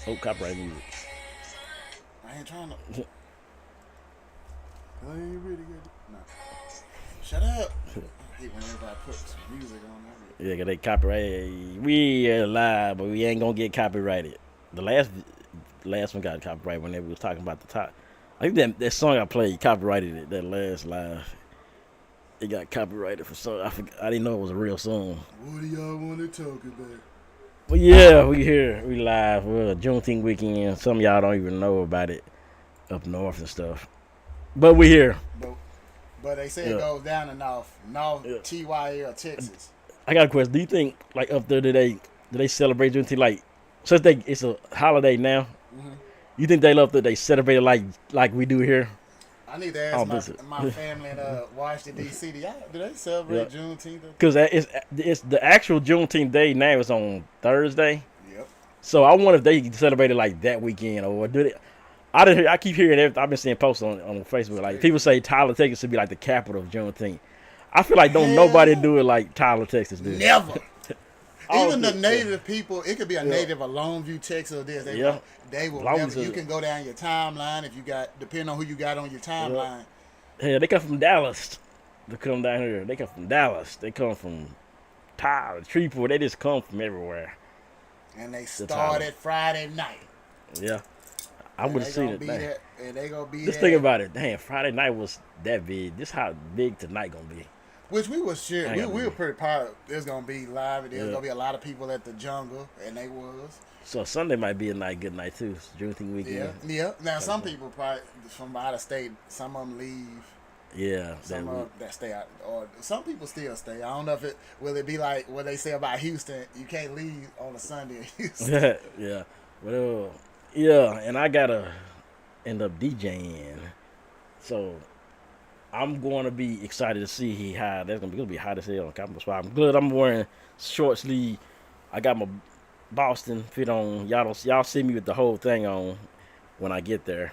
Oh, copyright music. I ain't trying to. I ain't really good. No. Shut up. I hate when everybody puts music on that. Yeah, 'cause they copyright. We are live, but we ain't gonna get copyrighted. The last one got copyrighted when they was talking about the top. I think that song I played copyrighted it. That last live, it got copyrighted for some. I didn't know it was a real song. What do y'all want to talk about? But yeah, we here, we live. We're Juneteenth weekend. Some of y'all don't even know about it up north and stuff. But we here. But, but they say it Yeah. goes down to North Yeah. TYL, Texas. I got a question. Do you think like up there do they celebrate Juneteenth like since it's a holiday now? Mm-hmm. You think they love that they celebrate it like we do here? I need to I ask don't think so. my family in Washington D.C. Do they celebrate Juneteenth? Because it's the actual Juneteenth day now is on Thursday. Yep. So I wonder if they celebrate it like that weekend or do they? I keep hearing everything. I've been seeing posts on Facebook like people say Tyler, Texas should be like the capital of Juneteenth. I feel like don't nobody Hell, do it like Tyler, Texas do. never. I don't Even the think so. native people, it could be a native of Longview, Texas, or this. Yeah. They will Longview never. You says- can go down your timeline if you got, depending on who you got on your timeline. Hell, they come from Dallas. They come down here. They come from Dallas. They come from Tyler, Shreveport. They just come from everywhere. And they Tyler. started Friday night. Yeah, I And would they have seen gonna it. be Dang. there, and they gonna be Just there. think about it. Damn, Friday night was that big. This how big tonight gonna be. Which we was sure I we, got we you. were pretty proud. There's gonna be live, and there's Yeah. gonna be a lot of people at the jungle, and they was. So Sunday might be a good night too. It's Juneteenth weekend. Yeah. Now some people probably from out of state. Some of them leave. Yeah. Some that of them that stay out, or some people still stay. I don't know if it will it be like what they say about Houston. You can't leave on a Sunday in Houston. yeah. But yeah, and I gotta end up DJing. So I'm going to be excited to see how that's gonna be hot as hell on campus. I'm good. I'm wearing short sleeve. I got my Boston fit on. Y'all see me with the whole thing on when I get there.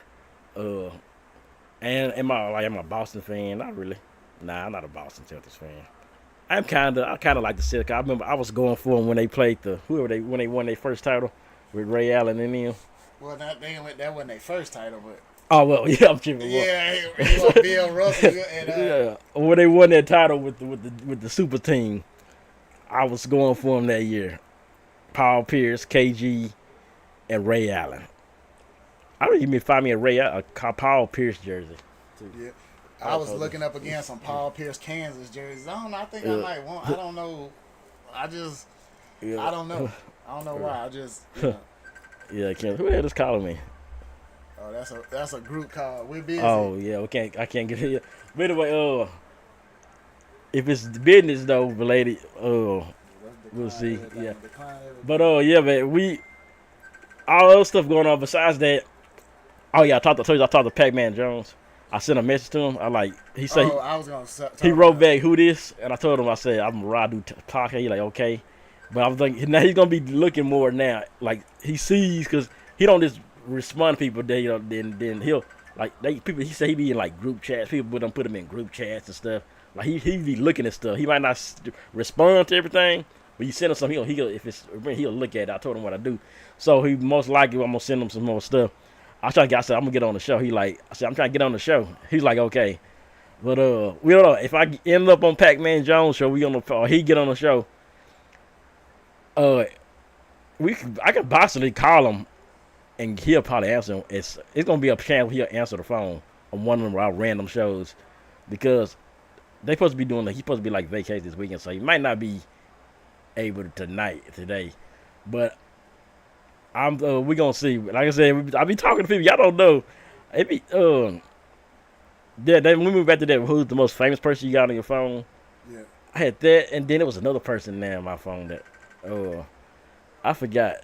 Uh, and am I a Boston fan? Not really. Nah, I'm not a Boston Celtics fan. I kind of like the Celtics. I remember I was going for them when they played when they won their first title with Ray Allen and them. Well, that wasn't their first title, but Oh well, yeah, I'm tripping. yeah, he was Bill Russell and Yeah, when they won that title with the super team, I was going for them that year. Paul Pierce, KG, and Ray Allen. I don't even find me a Paul Pierce jersey. yeah. I was looking up again some Paul Pierce, Kansas jerseys. I don't know. I think I might want. I don't know. I just. Yeah. I don't know. I don't know why. I just. Yeah, Who the hell is calling me? Oh, that's a group call. We're busy. Oh yeah, I can't get it. But anyway, if it's business though related, we'll see. Yeah, but yeah, man, all other stuff going on besides that. Oh yeah, I told you I talked to Pac-Man Jones. I sent a message to him. He said I was gonna. he wrote back who this, and I told him I said I'm Radu Taka. He like okay, but I was like now he's gonna be looking more now. Like he sees because he don't just respond to people. Then he'll people. He said he be in like group chats. People put him in group chats and stuff. Like he be looking at stuff. He might not respond to everything, but you send him something. He'll look at it. I told him what I do, so he most likely I'm gonna send him some more stuff. I said I'm gonna get on the show. I said I'm trying to get on the show. He's like okay, but we don't know if I end up on Pac-Man Jones show. Or he get on the show. I could possibly call him and he'll probably answer him. It's gonna be a chance he'll answer the phone on one of our random shows because they supposed to be he's supposed to be like vacation this weekend, so he might not be able to today, but we gonna see. Like I said, I be talking to people y'all don't know. It be Then we move back to that. Who's the most famous person you got on your phone? Yeah. I had that, and then it was another person there on my phone that I forgot.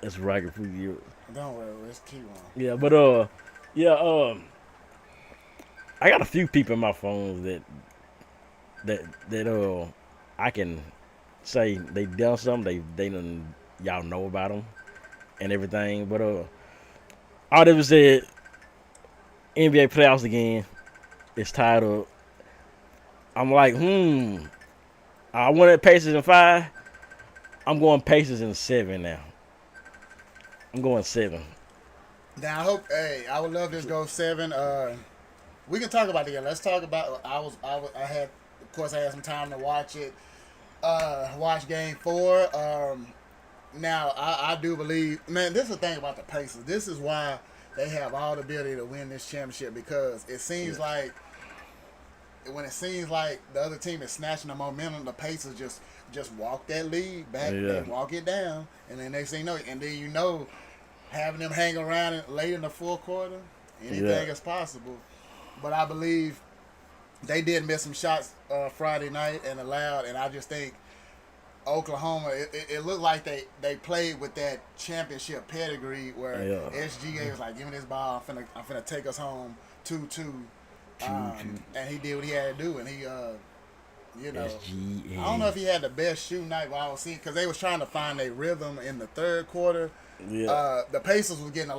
It's Roger for you. Don't worry, let's keep on. Yeah, but I got a few people in my phone that I can say they done something. They done y'all know about them and everything. But all that was said, NBA playoffs again. It's tied up. I'm like, I wanted Pacers in 5. I'm going Pacers in 7 now. I'm going 7. Now I hope. Hey, I would love this go 7. We can talk about it again. Let's talk about. I had, of course, I had some time to watch it. Watch Game 4. Now I do believe, man. This is the thing about the Pacers. This is why they have all the ability to win this championship, because it seems like when it seems like the other team is snatching the momentum, the Pacers just walk that lead back and walk it down, and then next thing you know, and then having them hang around late in the fourth quarter, anything is possible. But I believe they did miss some shots Friday night and allowed, and I just think Oklahoma, it looked like they played with that championship pedigree where SGA was like, "Give me this ball, I'm finna take us home 2-2." And he did what he had to do, and he, SGA. I don't know if he had the best shooting night, but I was seeing, because they was trying to find a rhythm in the third quarter. Yeah. The Pacers was getting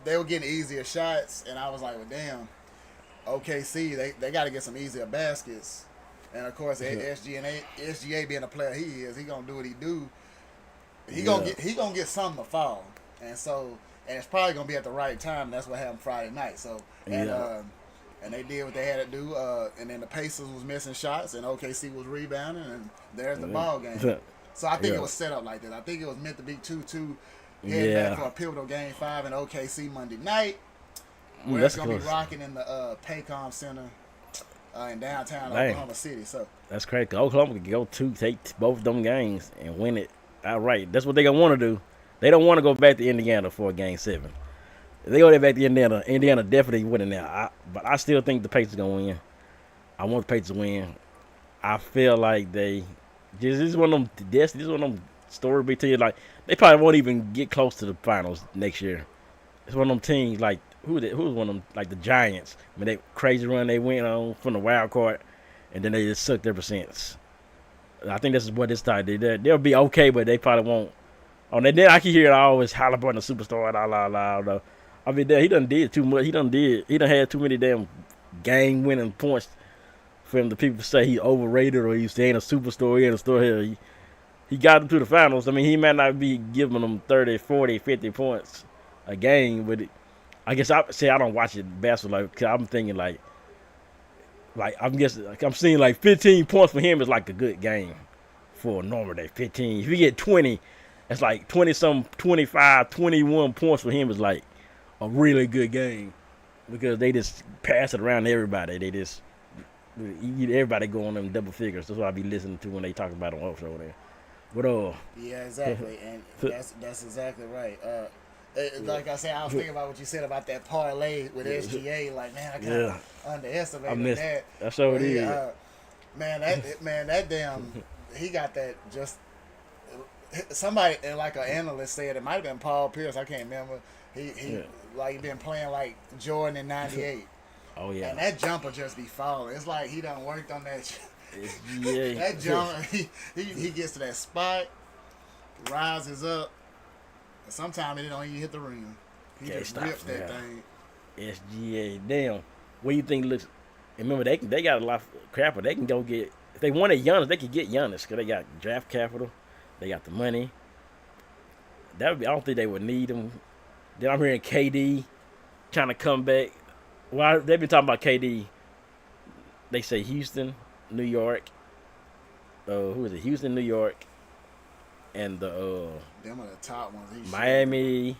they were getting easier shots, and I was like, well, damn, OKC, they got to get some easier baskets. And of course, SGA being a player he is, he gonna do what he do. He gonna get something to fall, and it's probably gonna be at the right time. And that's what happened Friday night. So and they did what they had to do. And then the Pacers was missing shots, and OKC was rebounding, and there's the ball game. So I think it was set up like that. I think it was meant to be 2-2, heading back for a pivotal Game 5 in OKC Monday night, where it's gonna be rocking in the Paycom Center. In downtown Oklahoma City. So that's crazy. Oklahoma could go take both of them games and win it outright. That's what they gonna want to do. They don't want to go back to Indiana for a Game 7. If they go there back to Indiana definitely winning now. But I still think the Pacers gonna win. I want the Pacers to win. I feel like this is one of them. This is one of them story big teams. Like they probably won't even get close to the finals next year. It's one of them teams like. Who was one of them, like the Giants, when they crazy run they went on from the wild card, and then they just sucked ever since. I think this is what this time they'll be okay, but they probably won't. And then I can hear it always Halliburton, the superstar, la. I mean, he done did too much. He done had too many damn game winning points for him to people say he overrated or he's saying a superstar. He ain't a star here. He got them to the finals. I mean, he might not be giving them 30, 40, 50 points a game, but I guess I don't watch it basketball because I'm thinking like I'm seeing like 15 points for him is like a good game for a normal day. 15. If you get 20, it's like 20 25, 21 points for him is like a really good game because they just pass it around to everybody. Everybody go on them double figures. That's what I be listening to when they talk about them offshore there. But yeah, exactly, and that's exactly right. Like I said, I was thinking about what you said about that parlay with SGA. Like, man, I kind of underestimated that. That's what it is. That damn, he got that just. Somebody, like an analyst said, it might have been Paul Pierce. I can't remember. He been playing like Jordan in '98. Oh yeah. And that jumper just be falling. It's like he done worked on that. That jumper, he gets to that spot, rises up. Sometimes it don't even hit the rim. He just rips that thing. SGA, damn. What do you think looks? Remember, they got a lot of crap, but they can go get. If they wanted Giannis, they could get Giannis because they got draft capital, they got the money. I don't think they would need him. Then I'm hearing KD trying to come back. Well, they've been talking about KD. They say Houston, New York. Who is it? Houston, New York. And them are the top ones. Miami.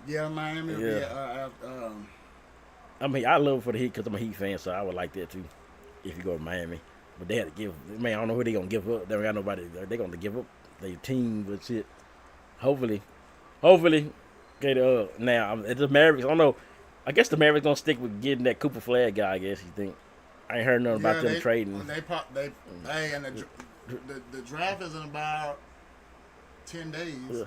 Yeah, Miami. Yeah. I mean, I love it for the Heat because I'm a Heat fan, so I would like that too. If you go to Miami, but they had to give. Man, I don't know who they gonna give up. They don't got nobody. They gonna give up their team, but shit. Hopefully. Okay. Now the Mavericks. I don't know. I guess the Mavericks gonna stick with getting that Cooper Flag guy. I guess you think. I ain't heard nothing about them trading. And the draft is in about 10 days. Yeah.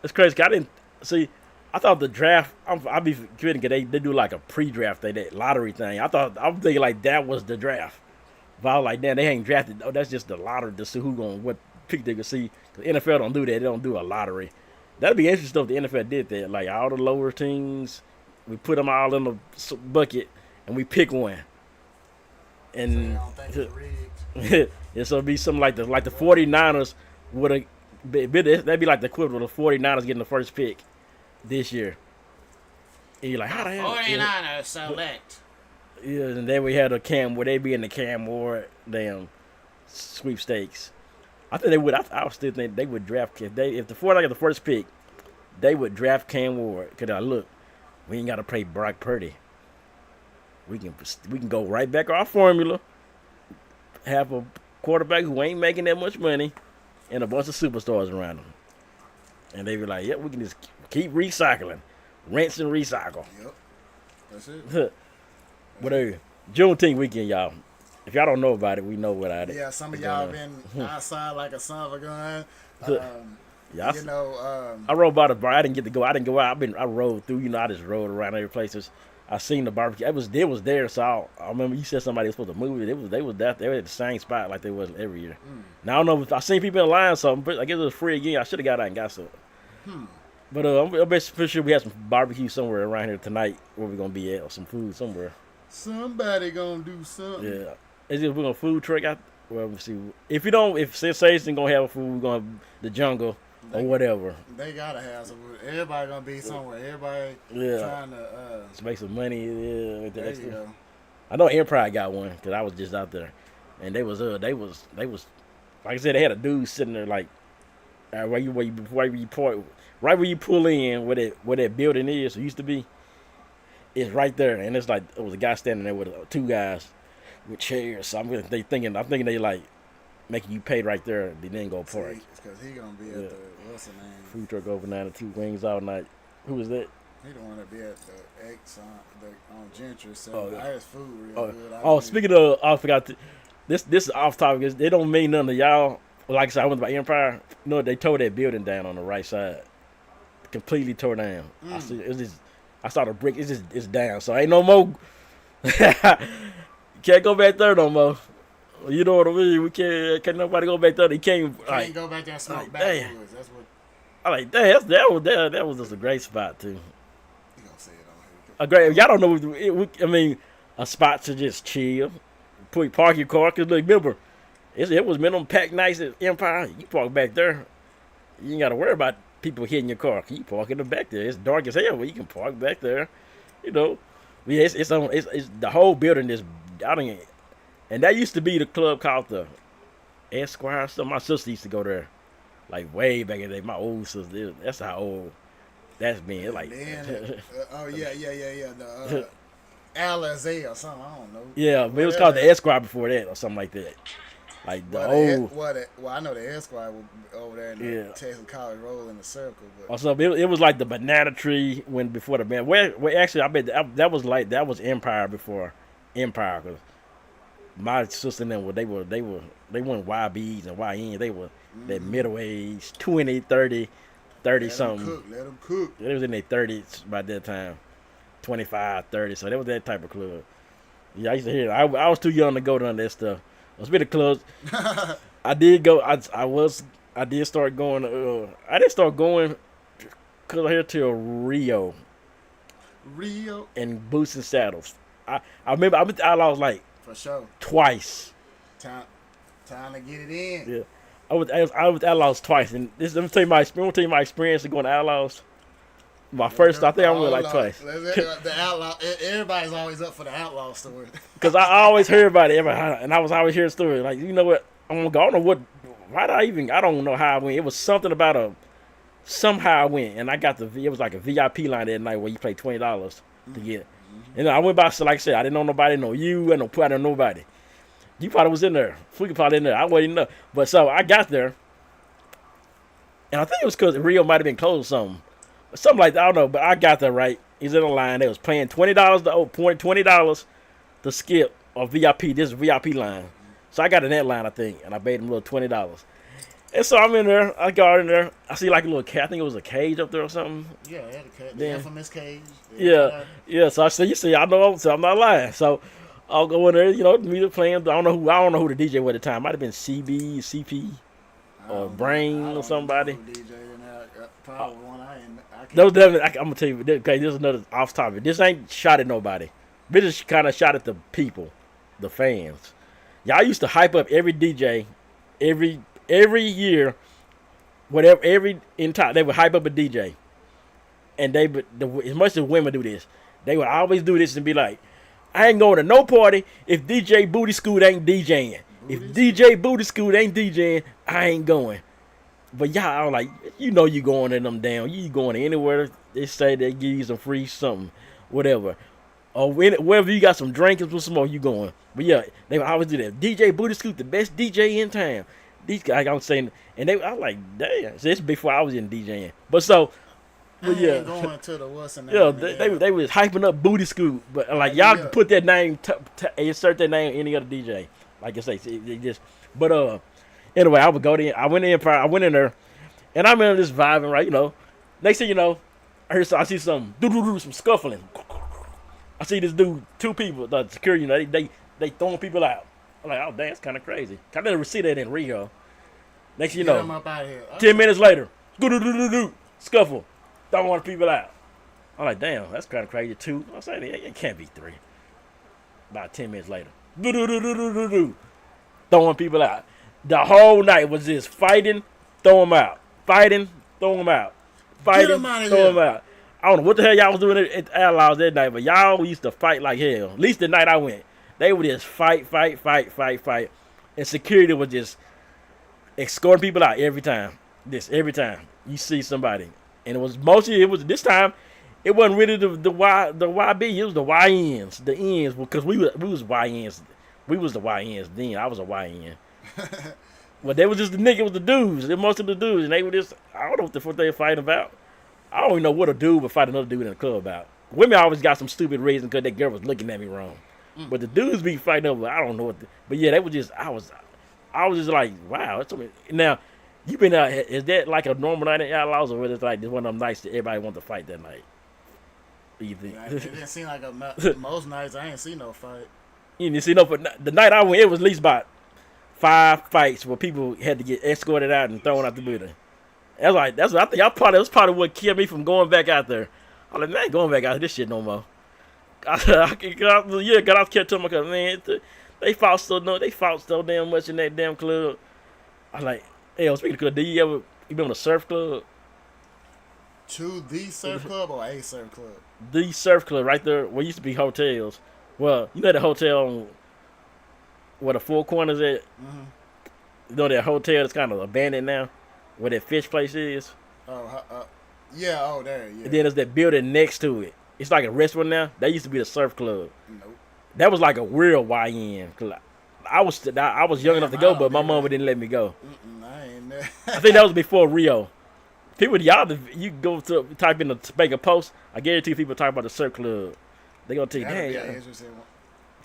It's crazy. I didn't see. I thought the draft. I be kidding because they do like a pre-draft that lottery thing. I'm thinking like that was the draft. But I was like, damn, they ain't drafted. Oh, that's just the lottery to see what pick they can see. The NFL don't do that. They don't do a lottery. That'd be interesting if the NFL did that. Like all the lower teams, we put them all in the bucket and we pick one. And so it'd be something like the 49ers would have. That'd be like the equivalent of the 49ers getting the first pick. this year. And you're like, how the hell? 49ers select. Yeah, and then we had a Cam where they be in the Cam Ward damn sweepstakes. I think they would. I would still think they would draft if the 49ers got the first pick, they would draft Cam Ward. Cause look, we ain't got to play Brock Purdy. We can go right back our formula. Have a quarterback who ain't making that much money, and a bunch of superstars around him. And they be like, "Yep, we can just keep recycling, rinse and recycle." Yep, that's it. Whatever. Juneteenth weekend, y'all. If y'all don't know about it, we know what I did. Yeah, some of y'all been outside like a son of a gun. Yeah, You know, I rode by the bar. I didn't get to go. I didn't go out. I rode through. You know, I just rode around every places. I seen the barbecue. It was there. So I remember you said somebody was supposed to move it. They was at the same spot like they was every year. Now I don't know if I seen people in line. So I guess it was free again. I should have got out and got some. But I'm pretty sure we have some barbecue somewhere around here tonight. Where we gonna be at, or some food somewhere. somebody gonna do something. Yeah, is it we're gonna food truck out? Well, we see. If you don't, if Sensation gonna have a food, we're gonna the jungle or whatever. They gotta have some. Everybody gonna be somewhere. Everybody trying to to make some money. Yeah, with the there extra. you go. I know Empire got one because I was just out there, and they was like I said, they had a dude sitting there like right where you pull in where that building is. It used to be. It's right there, and it's like it was a guy standing there with two guys with chairs. So I'm thinking they like making you pay right there. They didn't go park. Because he gonna be at the what's the name? Food truck overnight and 2 wings all night. Who was that? He don't want to be at the X on Gentry. So I had food real good. Speaking of, I forgot this is off topic. They don't mean nothing to y'all. Like I said, I went by Empire. No, they tore that building down on the right side, completely tore down. I saw the brick. It's down. So ain't no more. Can't go back there no more. You know what I mean? We can't nobody go back there. They can't go back there and smoke backwoods. That's what. I like that was just a great spot too. You gonna say it on here? A great. Y'all don't know. I mean, a spot to just chill, park your car. Cause look, remember, it was minimum pack nights at Empire. You park back there. You ain't got to worry about people hitting your car. You park in the back there. It's dark as hell, but you can park back there. You know, yeah, it's the whole building is. And that used to be the club called the Esquire. So my sister used to go there, like way back in the day. My old sister. That's how old that's been. Like, oh yeah. The Alizé or something. I don't know. Yeah, but it was called the Esquire before that or something like that. Like the old. Well, I know the Esquire was over there in the Texas College Road in the circle. But also, it was like the banana tree before the band. Where actually, I bet that was Empire before Empire. Cause my sister and them they weren't YBs and YNs. They were that middle age, 20, 30 something. Let them cook. They was in their 30s by that time, 25, 30. So they was that type of club. Yeah, I used to hear it. I was too young to go to that stuff. Let's be the clubs. I did go. I did start going. I didn't start going because I here to Rio. And Boots and Saddles. I remember I went to Outlaws like for sure twice. Time to get it in. Yeah, I was Outlaws twice, and let me tell you my experience of going to Outlaws. My first, I think I went like twice. The Outlaw, everybody's always up for the Outlaw story. Because I always heard about it, and I was always hearing stories. Like, you know what? I'm gonna go. I don't know what. Why did I don't know how I went. It was something about somehow I went, and I got it was like a VIP line that night where you pay $20 to get it. And I went by, so like I said, I didn't know nobody, no you, I didn't know nobody. You probably was in there. Freaky probably in there. I wasn't know. But so I got there, and I think it was because Rio might have been closed or something like that. I don't know, but I got there right. He's in the line. They was paying $20 to skip a VIP. This VIP line. So I got in that line, I think, and I paid him a little $20. And so I'm in there. I got in there. I see like a little cage. I think it was a cage up there or something. Yeah, it had a cage. The infamous cage. Yeah. So I said, you see, I know, so I'm not lying. So I'll go in there, music playing. I don't know who the DJ was at the time. Might have been CP, or Brain or somebody. Probably one I can't. Those definitely. I'm gonna tell you. Okay, this is another off topic. This ain't shot at nobody. This is kind of shot at the people, the fans. Y'all used to hype up every DJ, every year, whatever. They would hype up a DJ. and as much as women do this, they would always do this and be like, I ain't going to no party if DJ Booty Scoot ain't DJing. If DJ Booty Scoot ain't DJing, I ain't going. But y'all like, you know you going to them down. You going anywhere they say they give you some free something, whatever. Or wherever you got some drink and some smoke, you going. But yeah, they would always do that. DJ Booty Scoot, the best DJ in town. These guys, I'm saying, and I was like, damn. So this before I was in DJing. But so, but yeah, going to the what's in yeah, they was hyping up Booty Scoot, but like y'all can put that name, insert that name any other DJ. Like I say, it just. But anyway, I would go there. I went in there, and I'm in this vibing, right? You know, next thing you know, I see some scuffling. I see this dude, two people, the security, you know, they throwing people out. I'm like, oh, damn, that's kind of crazy. I never see that in Rio. Next thing you know, up out here. 10 minutes later, scuffle, throwing people out. I'm like, damn, that's kind of crazy, too. I said, it can't be 3. About 10 minutes later, throwing people out. The whole night was just fighting, throw them out. Fighting, throw them out. Fighting, throw them out. I don't know what the hell y'all was doing at Outlaws that night, but y'all used to fight like hell. At least the night I went. They would just fight. And security was just escorting people out every time. Every time you see somebody. And it was this time, it wasn't really the YB, it was the YNs. The N's, because we was YNs. We was the YNs then. I was a YN. But they was just the nigga, it was the dudes. Most of the dudes. And they were just, I don't know what the fuck they were fighting about. I don't even know what a dude would fight another dude in the club about. Women always got some stupid reason because that girl was looking at me wrong. But the dudes be fighting over, I don't know what. But yeah, they were just, I was just like, wow. Now, you been out, is that like a normal night at Outlaws, or was it like one of them nights that everybody want to fight that night? You think? It didn't seem like most nights I ain't see no fight. You didn't see no, but the night I went, it was at least about 5 fights where people had to get escorted out and thrown out the building. That's what I think. That's part of what kept me from going back out there. I'm like, man, going back out this shit no more. I kept telling myself, man, they fought so damn much in that damn club. I like, hey, speaking of club, you been on a surf club? To the surf club or a surf club? The surf club right there where used to be hotels. Well, you know the hotel on where the Four Corners at? Mm-hmm. You know that hotel that's kind of abandoned now? Where that fish place is? Yeah, there, yeah. And then there's that building next to it. It's like a restaurant now. That used to be the surf club. Nope. That was like a real YN. I was young enough to go, but my mama didn't let me go. I ain't there. I think that was before Rio. People, you go to type in the Topeka Post. I guarantee people talk about the surf club. They gonna tell you, dang.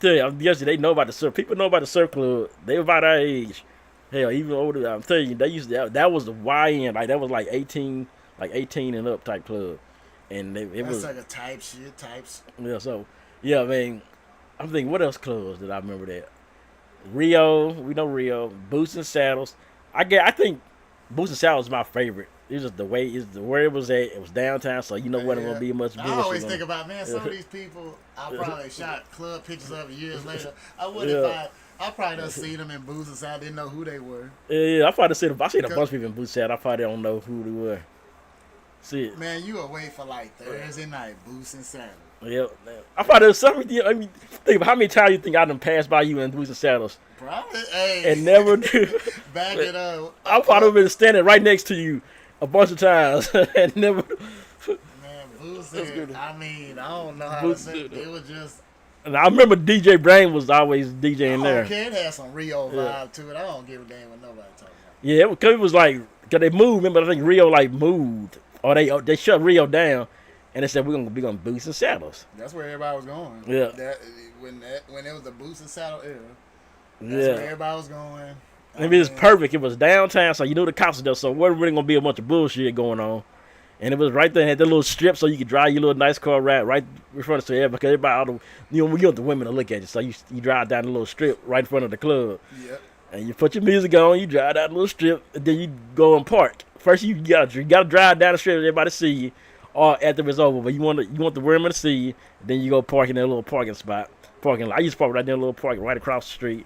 Tell you, I guess they know about the surf. People know about the surf club. They about our age. Hell, even older. I'm telling you, that was the YN. Like that was like 18 and up type club. And it was like a types. Yeah, so yeah, I mean, I'm thinking what else clubs did I remember that? Rio, we know Rio, Boots and Saddles. I think Boots and Saddles is my favorite. It's just where it was at. It was downtown, so you know what it will be much bullshit. I always think about, man, some of these people I probably shot club pictures of years later. I probably done seen them in Boots and Saddles. Didn't know who they were. Yeah, I probably seen a bunch of people in Boots and Saddles. I probably don't know who they were. See it. Man, you away for like Thursday night, Boots and Saddles. Yeah, I thought there was something. I mean, think about how many times you think I done passed by you in Boots and Saddles. Probably, hey. And never do. Back it up. I probably been standing right next to you a bunch of times and never. Man, Boots. I mean, I don't know how to say it. It was just. And I remember DJ Brain was always DJing there. Okay, it had some Rio vibe to it. I don't give a damn what nobody talking about. Yeah, because it was like, because they moved. Remember, I think Rio like moved. Or they shut Rio down, and they said we're gonna be on Boots and Saddles. That's where everybody was going. Yeah. When it was the Boots and Saddle era. That's where everybody was going. It was perfect. It was downtown, so you knew the cops were there, so it wasn't really gonna be a bunch of bullshit going on. And it was right there, had the little strip, so you could drive your little nice car right in front of the because everybody, you want the women to look at you, so you drive down the little strip right in front of the club. Yep. And you put your music on, you drive down the little strip, and then you go and park. First, you gotta drive down the street, everybody see you, or after it's over. But you want the women to see you. Then you go park in that little parking lot. I used to park right there, in a little parking right across the street,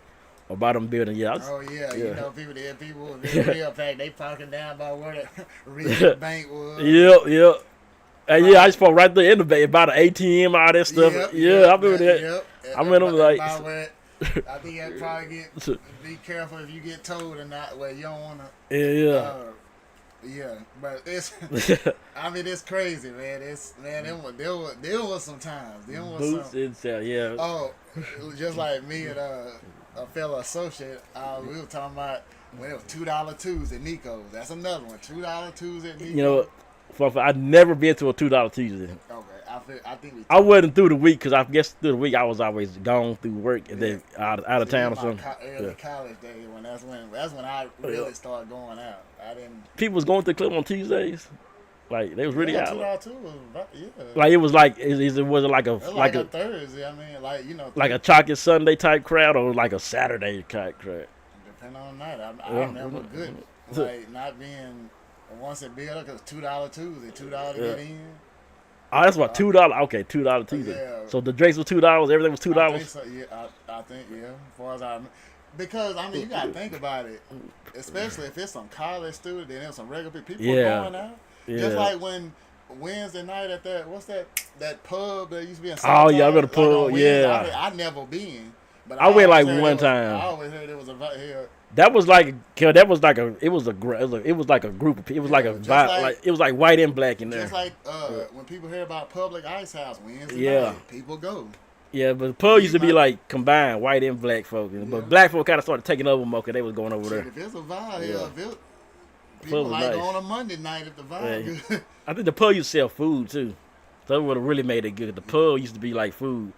or by them building. Yeah. You know people in real fact they parking down by where the Regional Bank was. Yep. Yeah, I just parked right there in the bay, by the ATM, all that stuff. Yep, yeah, yep, I remember that. Yep. I remember like. I think you probably be careful if you get told or not. Well, you don't want to. Yeah. Yeah, but it's. I mean, it's crazy, man. There was some times. There was Boots inside, yeah. Oh, just like me and a fellow associate, we were talking about when it was $2 Tuesday at Nico's. That's another one. $2 Tuesday at Nico's. You know, I'd never been to a $2 Tuesday. Okay, I think we. I wasn't through the week because I guess through the week I was always gone through work and then out of town or something. Early college days that's when I really started going out. I didn't. People was going to the club on Tuesdays, like they was really out. $2 too. Yeah. Like it was like was it like a like a Thursday. I mean, like a chocolate Sunday type crowd or like a Saturday type crowd. Depending on the night, I remember good. Like not being once it built up because $2 Tuesday, $2 to get in. Oh, that's what $2. Okay, $2 Tuesday. Yeah. So the drinks was $2. Everything was $2. I think so, yeah, I think As far as because I mean you gotta think about it, especially if it's some college student, then there's some regular people going out. Yeah. Just like when Wednesday night at that pub that used to be in. Oh yeah, I got a pub. Yeah. I never been, but I went like one time. I always heard there was a here. That was like it was like a group of people. It was like a vibe, it was like white and black in there. Just like when people hear about Public Ice House Wednesday night, people go. Yeah, but the pub used to be like combined white and black folk, but black folk kind of started taking over more because they was going over there. If it's a vibe, people like nice. On a Monday night if the vibe. Yeah. I think the pub used to sell food too, so it would have really made it good. The pub used to be like food.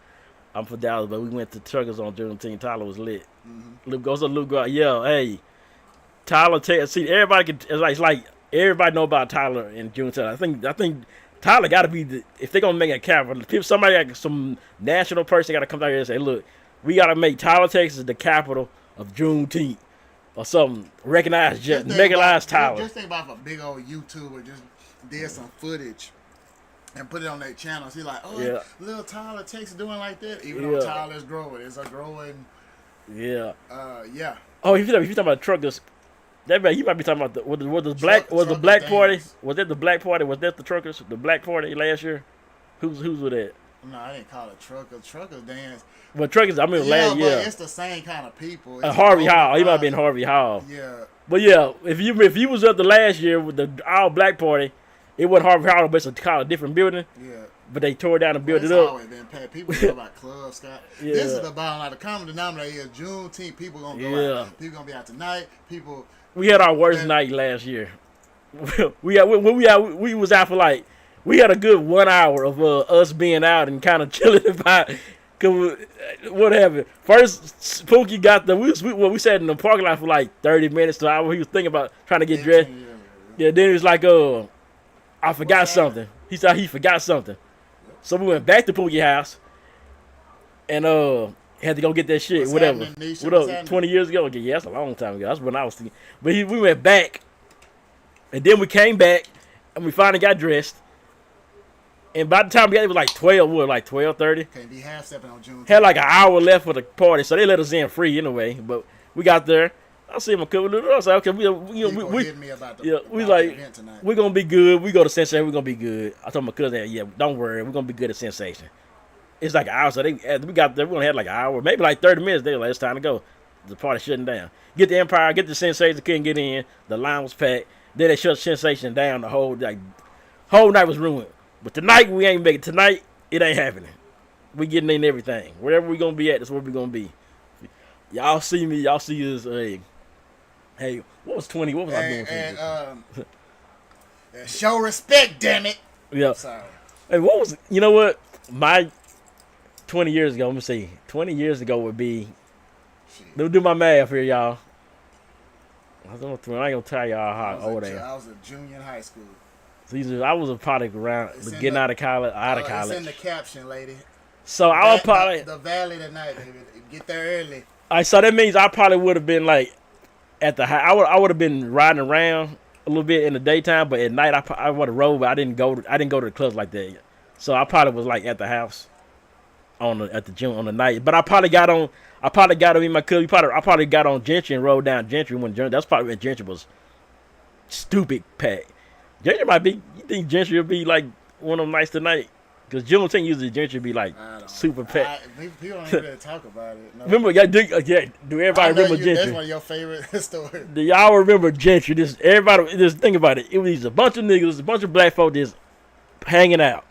I'm from Dallas, but we went to Truckers on Juneteenth. Tyler was lit. Mm-hmm. Luke goes to Luke. Yeah, hey, Tyler. See, everybody can. It's like everybody know about Tyler and Juneteenth. I think Tyler got to be if they're gonna make a capital. Somebody like some national person got to come out here and say, look, we got to make Tyler, Texas, the capital of Juneteenth or something. Recognize Tyler. Just think about if a big old YouTuber just did some footage. And put it on their channel. See, like, little Tyler Texas doing like that. Even though Tyler's growing, it's a growing. Yeah. Yeah. Oh, if you're talking about truckers, you might be talking about the black party? Was that the black party? Was that the truckers? The black party last year? Who's with that? No, I didn't call it truckers. Truckers dance. But truckers, I mean, last year. It's the same kind of people. Harvey Hall. He might have been Harvey Hall. Yeah. But yeah, if you was at the last year with the all black party. It wasn't Harvey Hall, but it's a different building. Yeah. But they tore it down and built it up. Always been packed. People talk about Club Scott. Yeah. This is the bottom line. The common denominator is Juneteenth. People gonna go out. People gonna be out tonight. We had our worst night last year. we was out for like we had a good 1 hour of us being out and kind of chilling about. Cause what happened? First, Pookie got we sat in the parking lot for like 30 minutes to an hour. He was thinking about trying to get dressed. Yeah. Then he was like, I forgot something. He said he forgot something. So we went back to Pookie house and had to go get that shit. Whatever. 20 years ago? Yeah, that's a long time ago. That's when I was thinking. But we went back and then we came back and we finally got dressed. And by the time we got it was like 12:30. Can't be half stepping on June. Had like an hour left for the party, so they let us in free anyway. But we got there. I see him a couple of I was like, okay, we're gonna be good. We go to Sensation, we're gonna be good. I told my cousin, yeah, don't worry, we're gonna be good at Sensation. It's like an hour, so we got there. We only had like an hour, maybe like 30 minutes. They were like, it's time to go. The party shutting down. Get the Empire, get the Sensation. Couldn't get in. The line was packed. Then they shut Sensation down. The whole night was ruined. But tonight we ain't making. Tonight it ain't happening. We getting in everything. Wherever we gonna be at, that's where we gonna be. Y'all see me. Y'all see us. Hey, what was 20? What was I doing? Show respect, damn it. Yeah. Sorry. Hey, what was? You know what? My 20 years ago. Let me see. 20 years ago would be. Let me do my math here, y'all. I ain't gonna tell y'all how old I am. I was a junior in high school. I was a product around getting out of college. It's in the caption, lady. So I was probably the valley tonight, baby. Get there early. All right, so that means I probably would have been like. At the I would have been riding around a little bit in the daytime, but at night I would have rode, but I didn't go to the clubs like that yet. So I probably was like at the house on the gym on the night. But I probably got on in my cousin. I probably got on Gentry and rode down Gentry that's probably when Gentry was stupid packed. Gentry might be. You think Gentry would be like one of them nights tonight? Because Juneteenth usually gentry be like I don't. super packed. People don't even really talk about it. No. Remember, do everybody remember gentry? That's one of your favorite stories. Do y'all remember gentry? Just think about it. It was a bunch of niggas, a bunch of black folk just hanging out.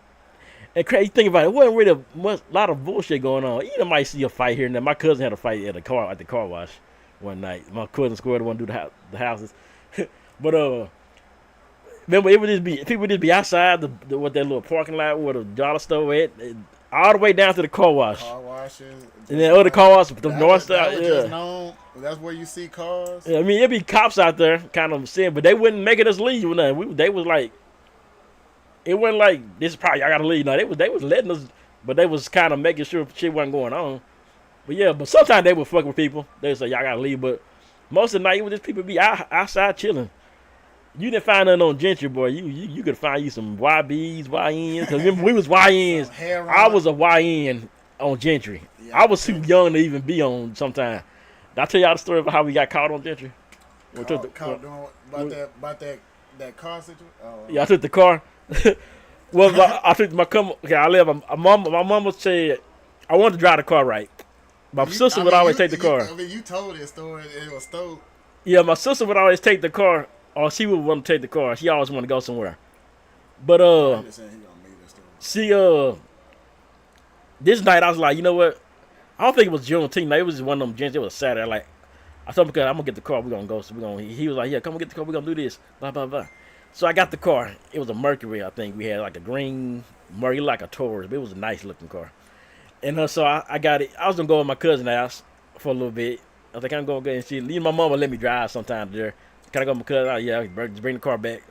And crazy thing about it, wasn't really a lot of bullshit going on. You might see a fight here and there. My cousin had a fight at the car wash one night. My cousin squared the one to do the houses. But remember, people just be outside with that little parking lot where the dollar store at, all the way down to the car wash. Car washes. And then other car washes, the north side. That's where you see cars. Yeah, I mean, it'd be cops out there kind of saying, but they wouldn't making us leave or nothing. They was like, it wasn't like, this is probably, y'all gotta leave. No, they was letting us, but they was kind of making sure shit wasn't going on. But yeah, but sometimes they would fuck with people. They would say, y'all gotta leave, but most of the night, it was just people be outside chilling. You didn't find nothing on gentry, boy. You could find you some YBs, YNs. Cause remember, we was YNs. I was a YN on gentry. Yeah, I was too young to even be on sometime. Did I tell y'all the story about how we got caught on gentry? About that car situation? Oh. Yeah, I took the car. Well, I took my car. Okay, I left. My mama said I wanted to drive the car right. My sister would always take the car. You told this story. It was stoked. Yeah, my sister would always take the car. Or she would want to take the car. She always want to go somewhere. But this night I was like, you know what? I don't think it was Juneteenth. It was just one of them gents. It was Saturday. Like, I told him, I'm gonna get the car. We're gonna go. So he was like, yeah, come on, get the car. We're gonna do this. Blah blah blah. So I got the car. It was a Mercury. I think we had like a green Mercury, like a Taurus, but it was a nice looking car. And so I got it. I was gonna go with my cousin's house for a little bit. I was like, I'm gonna go and see. My mama let me drive sometime there. Can I go with my cousin? Oh, yeah, just bring the car back.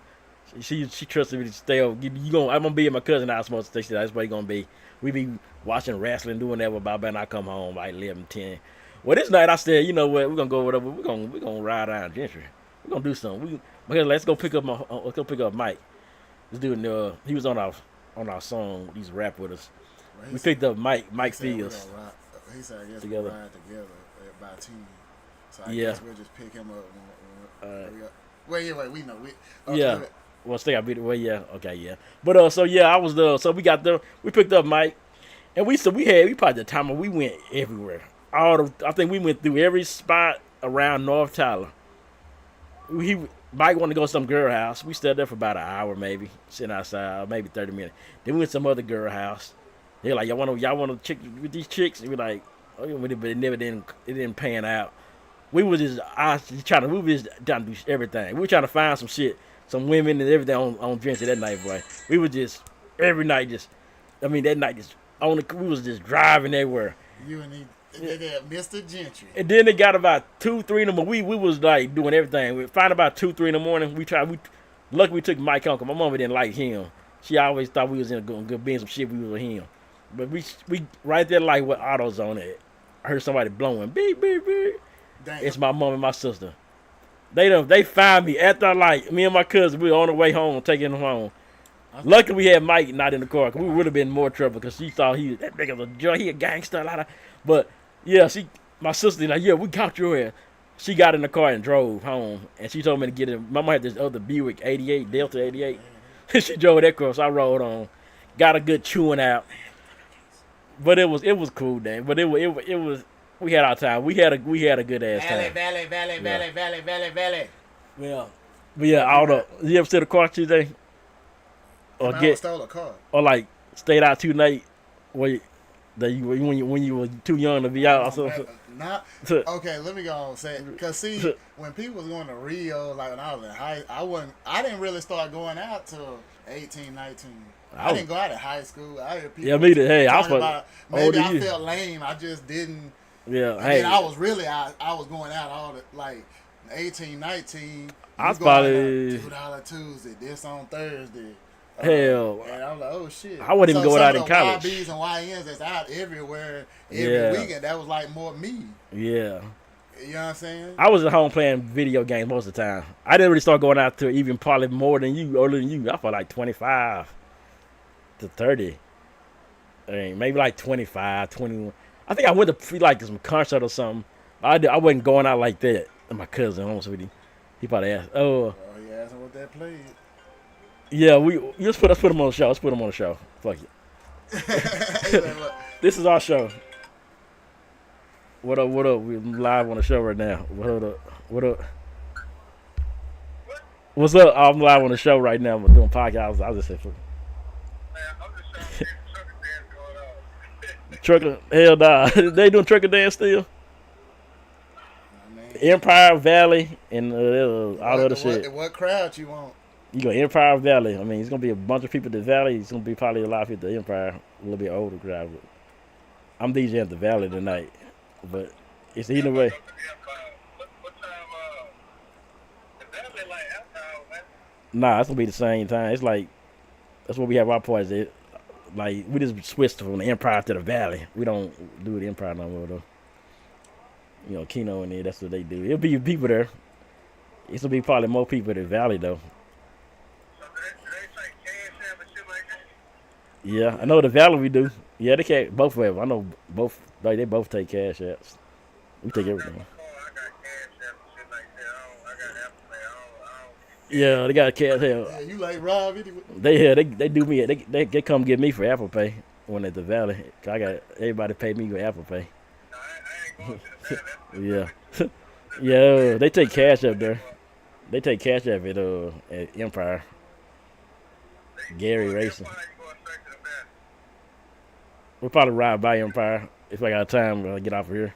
She trusted me to stay over. I'm gonna be at my cousin's house most of the day. That's where you gonna be. We be watching wrestling, doing that with Bob, and I come home like 11, 10. Well, this night I said, you know what? We're gonna go whatever. We're gonna ride around gentry. We're gonna do something. Let's go pick up Mike. This dude, he was on our song. He's rap with us. Well, we picked up Mike Fields. He said, I guess together. We'll ride together by team. So I guess we'll just pick him up. Wait, we know. Yeah. Well, stay out. Well, yeah. Okay, yeah. But so I was so we got there. We picked up Mike, and we probably the time we went everywhere. I think we went through every spot around North Tyler. Mike wanted to go to some girl house. We stayed there for about an hour, maybe sitting outside, maybe 30 minutes. Then we went to some other girl house. They're like, y'all want to chick with these chicks? And we're like, oh, but it didn't pan out. We was just trying to do everything. We were trying to find some shit, some women and everything on Gentry that night, boy. We were just every night that night we was just driving everywhere. You and Mr. Gentry. And then it got about 2, 3 in the morning. We was like doing everything. We found about 2, 3 in the morning. Luckily we took Mike home. My mama didn't like him. She always thought we was in a good being some shit. We was with him, but we right there like what AutoZone at. I heard somebody blowing beep beep beep. Damn. It's my mom and my sister. They found me at the light. Me and my cousin, we were on the way home, taking him home. Luckily, we had Mike not in the car, because we would have been in more trouble, because she thought that nigga was a joint, he a gangster, But, yeah, my sister, like, yeah, we got your ass. She got in the car and drove home, and she told me to get in. Mama had this other Buick 88, Delta 88. She drove that car, so I rode on. Got a good chewing out. But it was cool, Dan. But it was. We had our time. We had a good ass time. Valley. Yeah. But yeah, you ever see the car Tuesday? Or stole a car. Or like stayed out too late when you were too young to be out. Okay, let me go on and say it. Because see, when people was going to Rio, like when I was in I didn't really start going out till 18, 19. I didn't go out at high school. I heard people me too. Hey, maybe I felt lame. I just didn't. Yeah, and I was really out. I was going out all the 18, 19. I was probably $2 Tuesday. This on Thursday. Hell, and I was like, oh shit. I wasn't even going out in college. YBs and YNs that's out everywhere every weekend. That was like more me. Yeah. You know what I'm saying? I was at home playing video games most of the time. I didn't really start going out to even probably more than you, older than you. I felt like 25 to 30. Maybe like 25, 21. I think I went to like some concert or something. I wasn't going out like that. And my cousin, honest with you, he probably asked, oh, he asked him what that played. Yeah, let's put him on the show. Let's put him on the show. Fuck it. He like, "Look, This is our show. What up? What up? We're live on the show right now. What up? What up? What's up? I'm live on the show right now. We're doing podcast. I was just saying, fuck it. Trucker, hell nah. They doing trucker dance still. I mean, Empire Valley and all the other what, shit. what crowd you want? You go Empire Valley. I mean, it's gonna be a bunch of people at the Valley. It's gonna be probably a lot of people at the Empire. A little bit older crowd. But I'm DJing at the Valley tonight, but it's either way. Nah, it's gonna be the same time. It's like that's what we have our parties at. Like we just switched from the Empire to the Valley. We don't do the Empire no more though. You know, Keno in there. That's what they do. It'll be people there. It's gonna be probably more people at the Valley though. Yeah, I know the Valley we do. Yeah, they can't both of them. I know both. Like they both take cash apps. We take everything. Yeah, they got cash app. Yeah, you like Rob anyway? They do me. They come get me for Apple Pay when at the Valley. 'Cause I got everybody pay me with Apple Pay. Yeah, yeah. They take cash up there. They take cash up at Empire. Gary Racing. We'll probably ride by Empire if I got time to get off of here.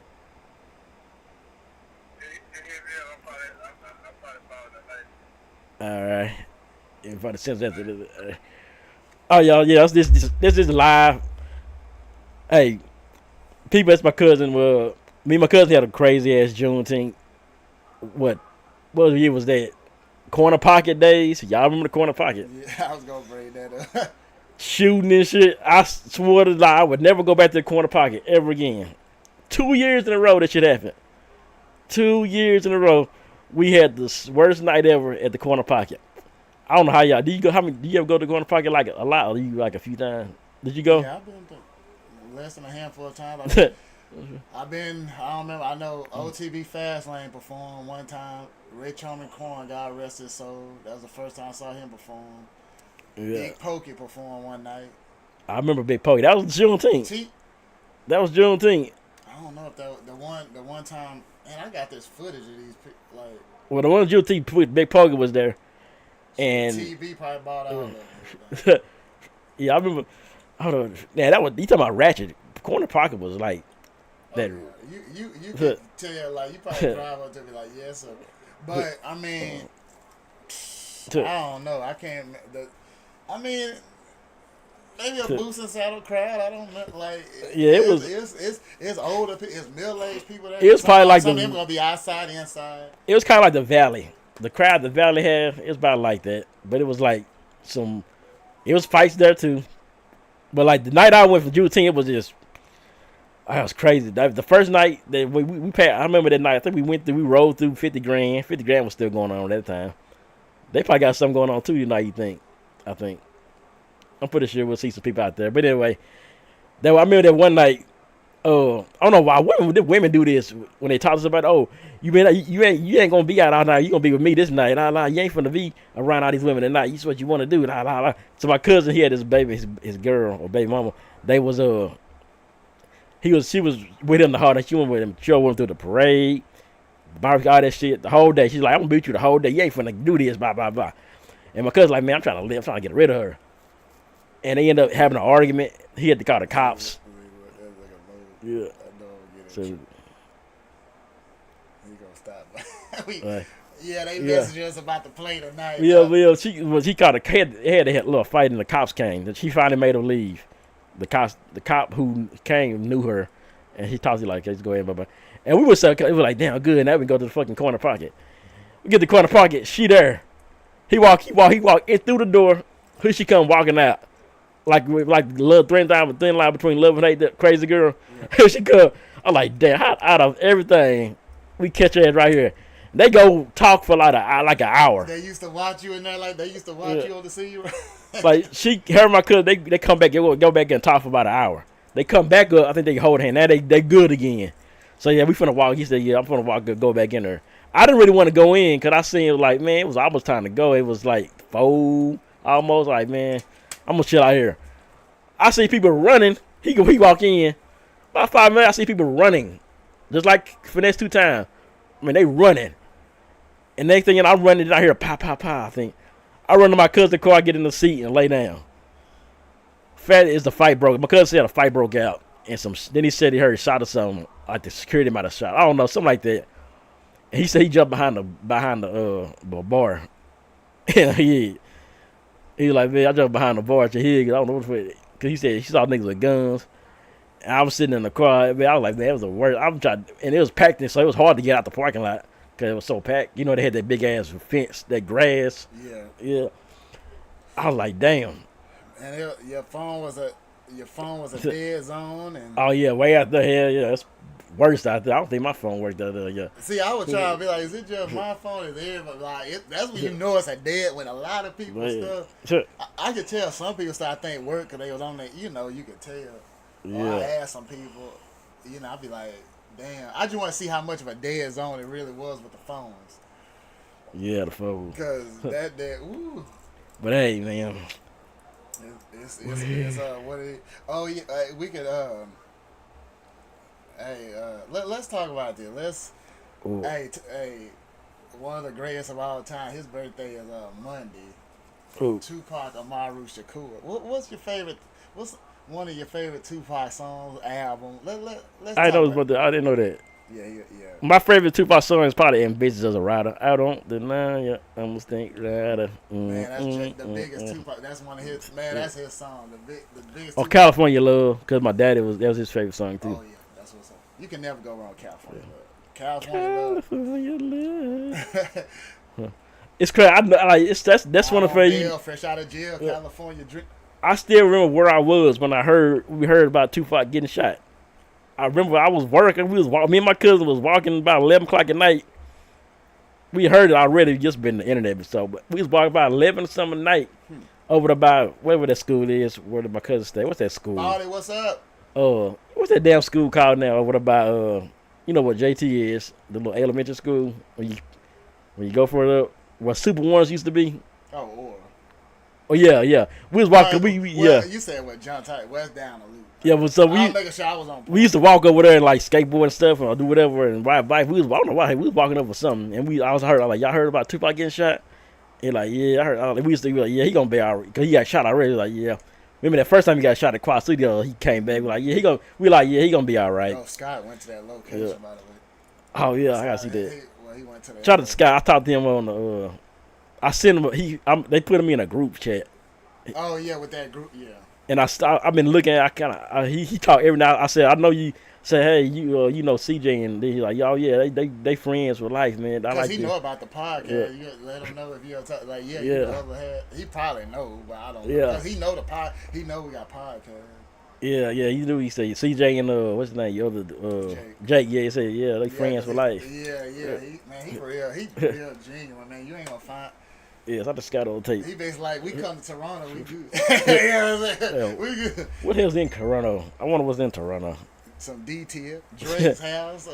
All right. If I sense that. Oh yeah. This is live. Hey, people, that's my cousin. Well, me and my cousin had a crazy ass Juneteenth. What year was that? Corner Pocket days. Y'all remember the Corner Pocket? Yeah, I was gonna bring that up. Shooting and shit. I swore to lie, I would never go back to the Corner Pocket ever again. 2 years in a row that shit happened. 2 years in a row, we had the worst night ever at the Corner Pocket. I don't know how y'all. Do you ever go to the Corner Pocket like a lot, or you like a few times? Did you go? Yeah, I've been to less than a handful of times. I've been. I don't remember. I know OTB Fastlane performed one time. Rich Homie Corn, God rest his soul. That was the first time I saw him perform. Yeah. Big Pokey performed one night. I remember Big Pokey. That was Juneteenth. That was Juneteenth. I don't know if that was the one time. Man, I got this footage of these like. Well, the one Juneteenth, Big Pokey was there, and TV probably bought out of it. Yeah, I remember. Hold on, man. That was you talking about Ratchet. Corner Pocket was like that. Oh, yeah. You could tell like you probably drive up to be like yes sir, but I mean, I don't know. I can't. I mean, maybe a Boost and Saddle crowd. I don't know. Like yeah, it was. It's older. It's middle aged people. There. It was probably like some of them gonna be outside, inside. It was kind of like the Valley. The crowd the Valley had, it was about like that. But it was like some. It was fights there too. But like the night I went for Juneteenth, it was just. I was crazy. The first night that we paid, I remember that night. I think we rolled through 50 grand. 50 grand was still going on at that time. They probably got something going on too tonight. You think? I think. I'm pretty sure we'll see some people out there. But anyway, I remember that one night. I don't know why women do this when they talk to us about. Oh, you ain't gonna be out all night. You gonna be with me this night. You ain't finna be around all these women tonight. This is what you want to do. So my cousin, he had his baby, his girl or baby mama. They was she was with him the whole day. She went with him. She went through the parade, barbecue, all that shit the whole day. She's like, I'm gonna beat you the whole day. You ain't finna do this, blah blah blah. And my cousin like, man, I'm trying to live. I'm trying to get rid of her. And they end up having an argument. He had to call the cops. Yeah. So, he gonna stop. Yeah, they messaged us about the play tonight. Yeah, she caught had a little fight and the cops came. And she finally made her leave. The cop who came knew her, and he talked to her like, "Let's go ahead, bye." And we were like, "Damn, good." Now we go to the fucking Corner Pocket. We get the Corner Pocket. She there. He walk in through the door. Here she come walking out, like the little thin line between love and hate. That crazy girl. Yeah. Here she come. I'm like, damn. Out of everything, we catch her ass right here. They go talk for like an hour. They used to watch you in there like they used to watch you on the see you. Like her and my cousin, they come back, go back and talk for about an hour. They come back up, I think they hold hand. Now they good again. So yeah, we finna walk. He said, yeah, I'm finna walk, go back in there. I didn't really want to go in because I seen it like, man, it was almost time to go. It was like 4, almost like, man, I'm gonna chill out here. I see people running. He walk in. About 5 minutes, I see people running, just like finesse 2 times. I mean, they running. And next thing you know, I'm running. I hear a pow, pow, pow. I think I run to my cousin's car, get in the seat, and lay down. Fat is the fight broke. My cousin said a fight broke out, and then he said he heard a shot or something, like the security might have shot. I don't know, something like that. And he said he jumped behind the bar. And he was like, man, I jumped behind the bar. I don't know what's with it. Because he said he saw niggas with guns. And I was sitting in the car. Man, I was like, man, it was the worst. I'm trying, and it was packed in, so it was hard to get out the parking lot because it was so packed. You know, they had that big ass fence, that grass. Yeah. I was like, damn. And your phone was a dead zone. And oh yeah, way out there. Yeah, it's worse out there. I don't think my phone worked out there. Yeah. See, I was trying to be like, is it just my phone? Is everybody like? That's when you know it's a dead. When a lot of people stuff. I could tell some people started think work because they was on there. You know, you could tell. Yeah. Or I asked some people. You know, I'd be like, damn. I just want to see how much of a dead zone it really was with the phones. Yeah, the phone. Because that ooh. But hey, man. It's what it. Oh yeah, we could let's talk about this. Hey, one of the greatest of all time. His birthday is Monday. Tupac Amaru Shakur. What's your favorite? What's one of your favorite Tupac songs, album? Let's. I know, but I didn't know that. Yeah. My favorite Tupac song is probably "Ambitious as a Rider." I don't deny you. I'm a stink rider. Man, that's the biggest Tupac. That's one of his. Man, that's his song. The biggest. Oh, California Love, because my daddy that was his favorite song too. Oh yeah, that's what's up. You can never go wrong with California Love. California Love. It's crazy. That's one of the fresh out of jail, California drink. I still remember where I was when we heard about Tupac getting shot. I remember I was working. Me and my cousin was walking about 11 o'clock at night. We heard it already, just been the internet, but we was walking about 11 or something at night over about wherever that school is. Where did my cousin stay? What's that school? Marty, what's up? What's that damn school called now? What about you know what JT is? The little elementary school when you go for it up where Super Ones used to be. Oh yeah. We was walking. You said what? John Tight West down the loop. Yeah, but so I'm making sure I was on. We used to walk over there and like skateboard and stuff or do whatever and ride bike. I don't know why we was walking over something and I was like, y'all heard about Tupac getting shot? And like, yeah, I heard. We used to be like, yeah, he gonna be alright because he got shot already. Like, yeah. Remember that first time he got shot at Quad Studio, he came back. We're like, yeah, he gonna be alright. Oh, Scott went to that location by the way. Oh yeah, I gotta see that. He went to that. Shout out to Scott. I talked to him on the. I sent him. They put him in a group chat. Oh yeah, with that group, yeah. And I've been looking at. He talked every night. I said, I know you. Say, hey, you know CJ, and then he's like, y'all, yeah, they friends for life, man. I like he know about the podcast. You let him know if you talk, like, you ever had. He probably know, but I don't know. Because he know He know we got podcast. Yeah, you knew he said CJ and what's his name? Your other Jake. Yeah, he said they friends for life. Yeah. He for real. He real genuine, man. You ain't gonna find. Yeah, it's like the Scott old tape. He basically like, we come to Toronto, we good. You know what I'm saying? We good. What the hell's in Toronto? I wonder what's in Toronto. Some detail. Drake's house.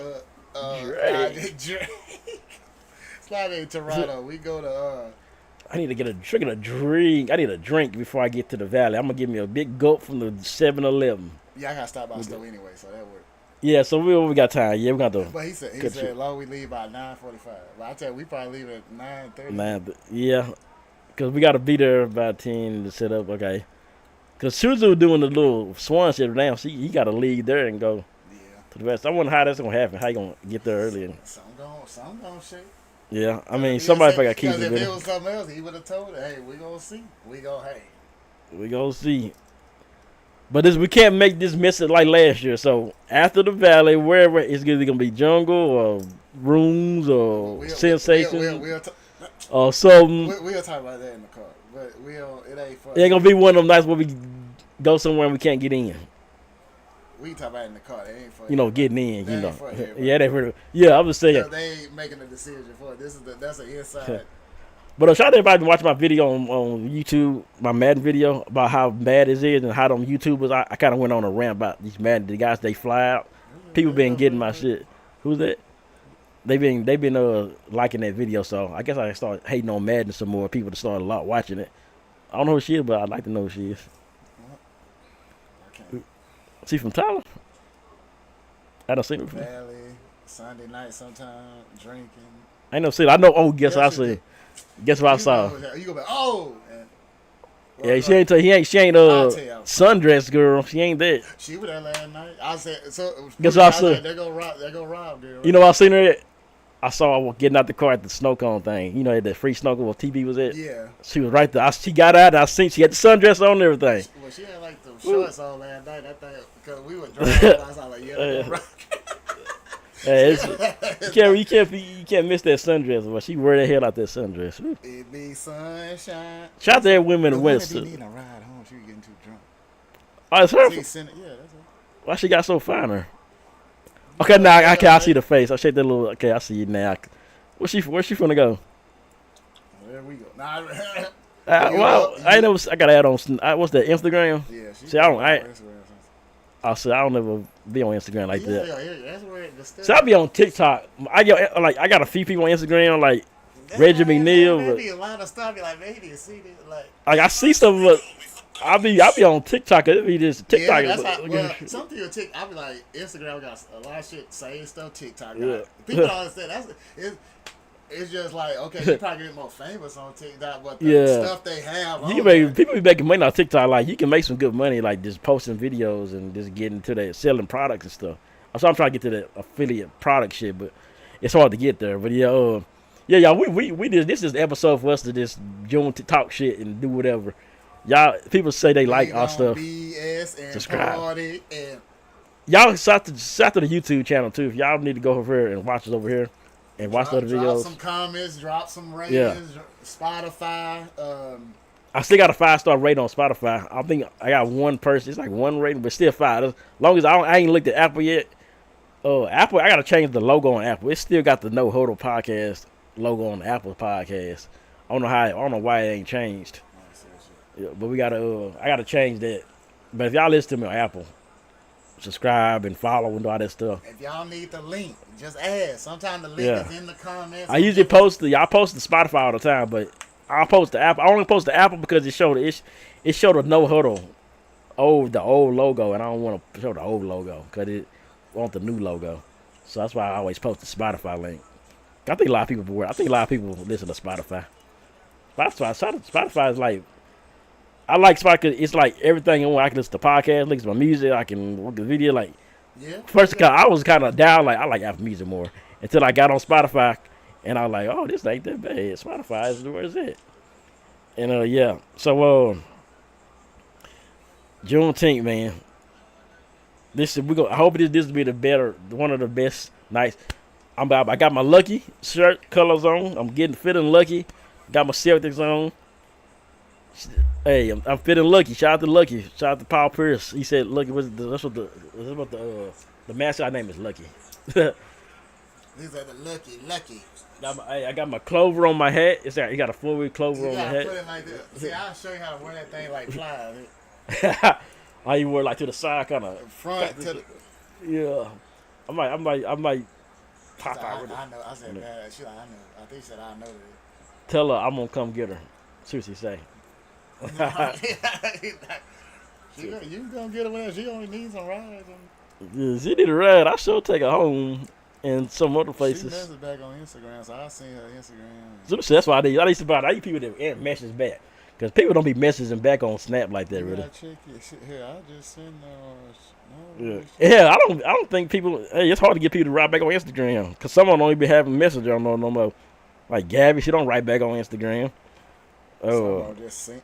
Drake. It's like in Toronto. We go to. I need to get a drink. I need a drink before I get to the valley. I'm gonna give me a big gulp from the 7-Eleven. Yeah, I gotta stop by the store anyway, so that works. Yeah, so we got time. Yeah, we got to. But he said as long as we leave by 9:45. But I tell you, we probably leave at 9:30. Yeah, because we got to be there by 10 to set up. Okay. Because Suzu doing the little swan shit now, he got to leave there and go to the rest. I wonder how that's going to happen. How you going to get there early? Some going to shake. Yeah, I mean, somebody probably got keys. Because if it was something else, he would have told her, hey, we going to see. We going to see. But we can't make this miss it like last year. So after the valley, wherever, it's either going to be jungle or rooms or sensation or something. We'll talk about that in the car. But it ain't fun. It ain't going to be one of them nights where we go somewhere and we can't get in. We can talk about it in the car. It ain't fun. You know, getting in, you know. Yeah, I was saying. They ain't making a decision for it. That's an inside. But shout out everybody watching my video on YouTube, my Madden video about how bad it is and how them YouTubers. I kind of went on a rant about these Madden, the guys they fly out. People been getting my shit. Who's that? They been liking that video, so I guess I start hating on Madden some more. People to start watching it. I don't know who she is, but I'd like to know who she is. I can't. She from Tyler? I don't see her before. Valley, Sunday night sometime, drinking. I ain't never seen her. I know. Oh, guess Yeah, what I she see. did. Guess what I You saw. know, you go back, oh! And, Yeah, she ain't. She ain't I'll tell you. sundress girl. She ain't that. She was there last night. I said, so. Guess what I was said? like, they go Rob, girl. You know, I seen her at. I saw her getting out the car at the snow cone thing. You know, at the free snow cone where TV was at. Yeah. She was right there. She got out. And I seen she had the sundress on and everything. Well, she had like the shorts on last night. That thing, because we were driving. I was like, yeah, they go Rob. Hey, you can't miss that sundress. But she wear the hell out that sundress. Woo. It be sunshine. Shout out to every women in The the women West. be needing a ride home. She was getting too drunk. Oh, it's her. Yeah, that's it. Why she got so finer? Okay, now I see the face. I shake that little. Okay, I see it now. Where's she finna go? There we go. Nah, Well, I ain't never. I gotta add on. What's that? Instagram. yeah, See, I don't ever be on Instagram like that. Yeah, that's where the stuff. So I be on TikTok. I got a few people on Instagram like Reggie McNeil. There But, be a lot of stuff. Be like, man, he didn't see this. Like I see stuff, but I be on TikTok. It be just TikTok. Yeah, that's how, well, some people I be like, Instagram got a lot of shit, same stuff. TikTok, got. Yeah. People don't understand. It's just like, okay, you probably get more famous on TikTok, but the stuff they have. People be making money on TikTok. Like you can make some good money, like just posting videos and just getting to that selling products and stuff. So I'm trying to get to that affiliate product shit, but it's hard to get there. But y'all, we just this is the episode for us to just join to talk shit and do whatever. Y'all, people say they like our stuff. BS and Subscribe. party and Y'all shout to the YouTube channel too. If y'all need to go over here and watch us over here and watch the other drop videos. some comments, drop some ratings. Spotify. I still got a 5-star rating on Spotify. I think I got one person. It's like one rating, but still 5. As long as I ain't looked at Apple yet. Apple, I gotta change the logo on Apple. It still got the No Huddle Podcast logo on the Apple Podcast. I don't know why it ain't changed. Yeah, but I gotta change that. But if y'all listen to me on Apple, subscribe and follow and do all that stuff. If y'all need the link, just ask. Sometimes the link is in the comments. I usually post the Spotify all the time, but I'll post the Apple. I only post the Apple because it showed the No Huddle, the old logo, and I don't want to show the old logo because it want the new logo. So that's why I always post the Spotify link. I think a lot of people listen to Spotify. Spotify is like. I like Spotify. It's like everything in one. I can listen to podcasts, listen to my music. I can look at video. Like first, I was kind of down. Like I like Apple Music more until I got on Spotify, and I was like, oh, this ain't that bad. Spotify is where is it? And yeah. So Juneteenth, man. I hope this will be one of the best nights. I got my Lucky shirt colors on. I'm feeling lucky. Got my Celtics on. Hey, I'm feeling lucky. Shout out to Lucky. Shout out to Paul Pierce. He said, "Lucky, that's what the mascot name is, Lucky." These are the Lucky. I got my clover on my hat. You got a 4-week clover on my hat. Put it like this. See, I'll show you how to wear that thing like fly. How you wear like to the side, kind of front to the. Yeah, I might pop out with it. I know. I said bad. She like I know. I think she said I know it. Tell her I'm gonna come get her. See what she say. You can go get her whenever. She only needs some rides. Yeah, she need a ride. I sure take her home and some other places. She messaged back on Instagram, so I seen her Instagram. So that's why I used to people that message back. Because people don't be messaging back on Snap like that, really. Check it. Here, I just send Yeah, I don't think people. Hey, it's hard to get people to write back on Instagram because someone don't even having message on no more. Like Gabby, she don't write back on Instagram. Oh, just sing.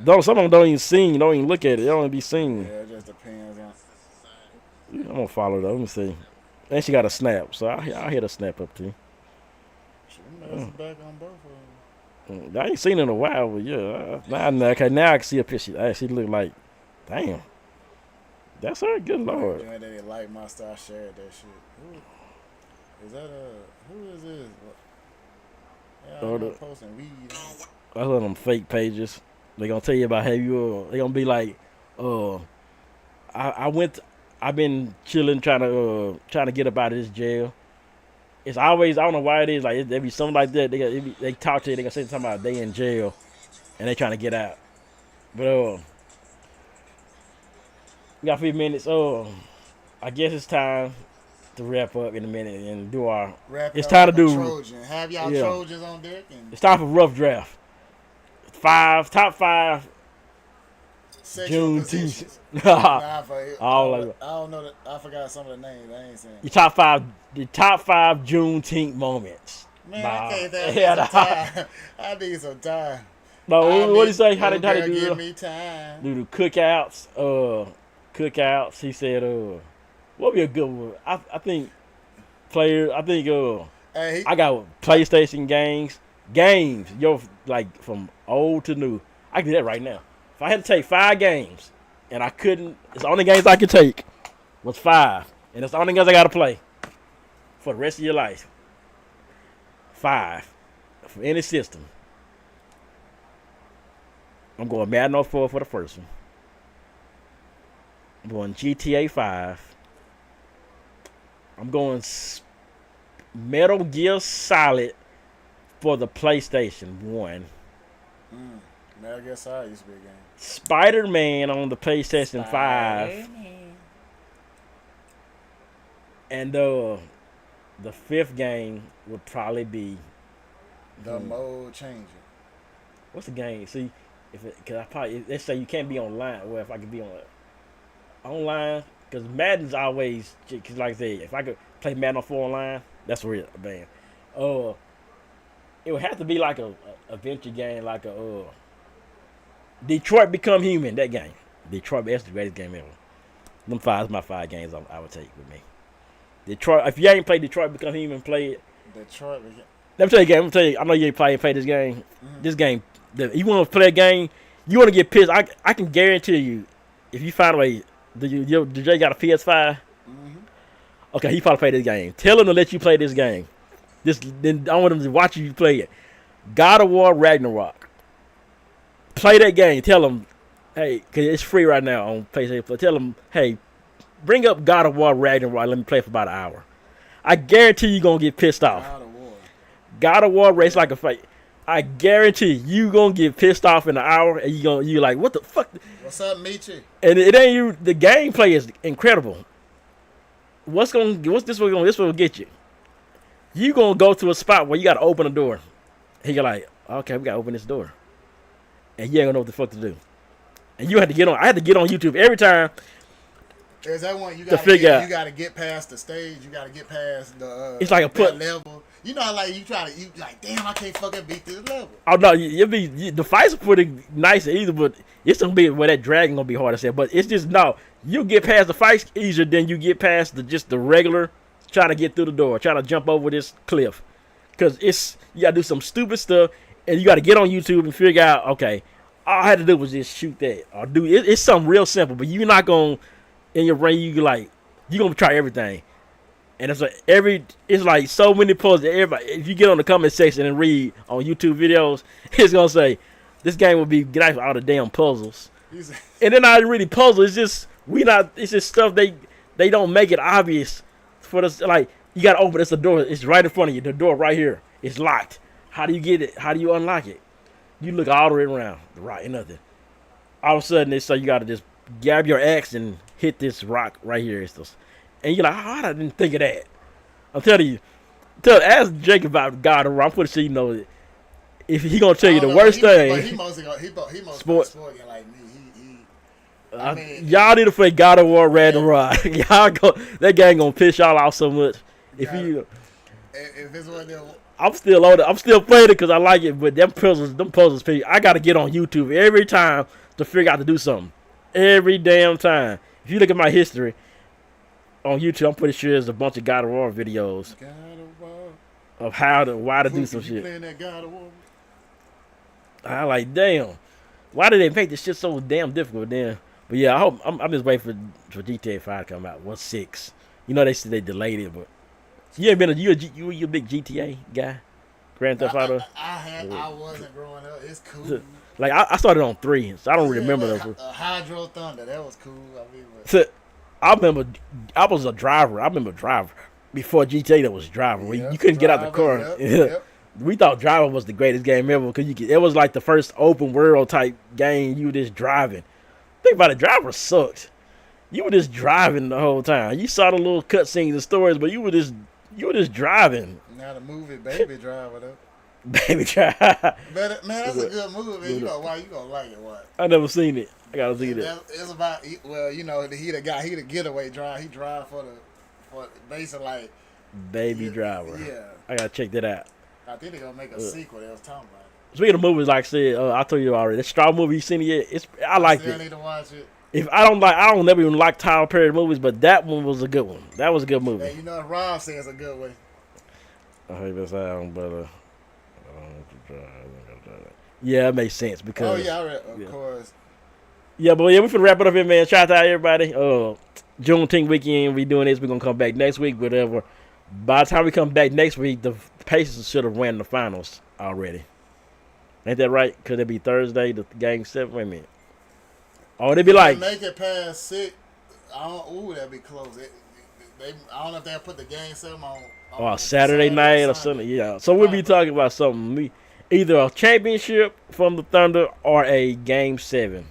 Some of them don't even sing, don't even look at it. They don't even be seen. Yeah, it just depends on. I'm gonna follow though. Let me see. And she got a Snap, so I'll hit a Snap up too. She messaged back on both of them. I ain't seen her in a while, but yeah. Now I can see a picture. She look like, damn. That's her. Good lord. They didn't like my style. I shared that shit. Is that who is this? Yeah, I'm posting weed. That's one of them fake pages. They gonna tell you about how you. They gonna be like, I've been chilling, trying to get up out of this jail. It's always, I don't know why it is, like there be something like that. They talk to you, they gonna say something about they in jail, and they trying to get out. But we got a few minutes. I guess it's time to wrap up in a minute and do our. Wrap It's it time up to with a do. Trojan. Have y'all Yeah. Trojans on deck and It's time for rough draft. Top five sexual Juneteenth. positions. you Nah, I like don't know. I forgot some of the names. I ain't saying. the top five Juneteenth moments. Man, Nah. I can't. I Yeah, need some time. I need some time. No, what do you say? How Little they girl, do give the, me time. do the cookouts? Cookouts. He said, what be a good one? I think players. I think Hey, I got PlayStation games. Yo, like from old to new. I can do that right now. If I had to take 5 games and I couldn't, it's the only games I could take was 5, and it's the only games I got to play for the rest of your life. 5 for any system. I'm going Madden 04 for the first one. I'm going GTA 5. I'm going Metal Gear Solid for the PlayStation 1. Metal Gear Solid used to be a game. Spider-Man on the PlayStation 5. Spider-Man. And the 5th game would probably be The mode changer. what's the game? See, cause I probably let's say you can't be online. Well, if I could be online, cause Madden's always, cause like I said, if I could play Madden 4 online, that's real, man. It would have to be like a adventure game, like a Detroit Become Human. That game, Detroit, that's the greatest game ever. Them 5 is my 5 games I would take with me. Detroit. If you ain't played Detroit Become Human, play it. Detroit. Let me tell you, game. Let me tell you. I know you ain't probably play this game. This game, you want to play a game, you want to get pissed. I can guarantee you, if you find a way, did Jay got a PS5? Okay, he probably played this game. Tell him to let you play this game. Then I want him to watch you play it. God of War Ragnarok. Play that game. Tell him, hey, cause it's free right now on PlayStation. Tell him, hey, bring up God of War Ragnarok. Let me play for about an hour. I guarantee you gonna get pissed off. God of War race like a fight. I guarantee you gonna get pissed off in an hour, and you like, what the fuck? What's up, Michi? And it ain't you. The gameplay is incredible. This will get you. You gonna go to a spot where you gotta open a door. And you're like, okay, we gotta open this door, and you ain't gonna know what the fuck to do. And you had to get on. I had to get on YouTube every time. Is that one you To gotta figure out. You gotta get past the stage. You gotta get past the. It's like a that level. You know, how, like you like, damn, I can't fucking beat this level. Oh no, the fights are pretty nice and easy, but it's gonna be where that dragon gonna be hard to say. But it's just no, you get past the fights easier than you get past the regular trying to get through the door, trying to jump over this cliff, because you gotta do some stupid stuff, and you gotta get on YouTube and figure out, okay, all I had to do was just shoot that or do it. It's something real simple, but you're not gonna in your brain you gonna try everything. And it's like so many posts that everybody, if you get on the comment section and read on YouTube videos, it's gonna say this game will be nice with all the damn puzzles. And they're not really puzzles. It's just stuff they don't make it obvious for this. Like, you gotta open this, the door. It's right in front of you. The door right here. It's locked. How do you get it? How do you unlock it? You look all the way around. Right, nothing. All of a sudden they say you gotta just grab your axe and hit this rock right here. And you're like, oh, I didn't think of that. I'm telling you. Ask Jake about God of War. I'm pretty sure you know if he gonna tell you the worst thing. But he mostly sport like me. Y'all need to play God of War Ragnarok. That game gonna piss y'all off so much. If it's one of them. I'm still on it. I'm still playing it because I like it. But them puzzles, I gotta get on YouTube every time to figure out to do something. Every damn time. If you look at my history on YouTube, I'm pretty sure there's a bunch of God of War videos of why to do some shit. Playing that God of War? I like, damn, why did they make this shit so damn difficult then? But yeah, I hope I'm just waiting for GTA 5 to come out. What's 6? You know they said they delayed it, but you ain't been you a big GTA guy, Grand Theft Auto. I wasn't growing up. It's cool. Like I started on 3, so I don't remember those. Hydro Thunder, that was cool. I remember I was a driver. I remember driver before GTA. That was driver. Where you couldn't get out the car. Yep. we thought Driver was the greatest game ever because it was like the first open world type game. You were just driving. Think about it, Driver sucked. You were just driving the whole time. You saw the little cutscenes and stories, but you were just driving. Now the movie Baby Driver though. Baby Driver. But man, that's a good movie. Man. You know why you gonna like it? What? I never seen it. I gotta see that. It's about you know he the getaway drive. He drive for basically like Baby Driver. Yeah. I gotta check that out. I think they're gonna make a sequel. They was talking about it. Speaking of movies, like I said, I told you already. The Straw movie, you seen it yet? I liked Still it. need to watch it. If I don't never even like Tyler Perry movies, but that one was a good one. That was a good movie. Hey, you know what Rob says a good way. I hate this album, but yeah, it makes sense because. Oh yeah, of course. Yeah, but yeah, we finna wrap it up here, man. Shout out to everybody. Juneteenth weekend, we doing this. We're gonna come back next week, whatever. By the time we come back next week, the Pacers should have won the finals already. Ain't that right? Could it be Thursday, the game 7? Wait a minute. Oh, they'd be like make it past 6. That'd be close. I don't know if they'll put the game 7 on Saturday night or something. Yeah. So we'll be talking about something. Either a championship from the Thunder or a game 7.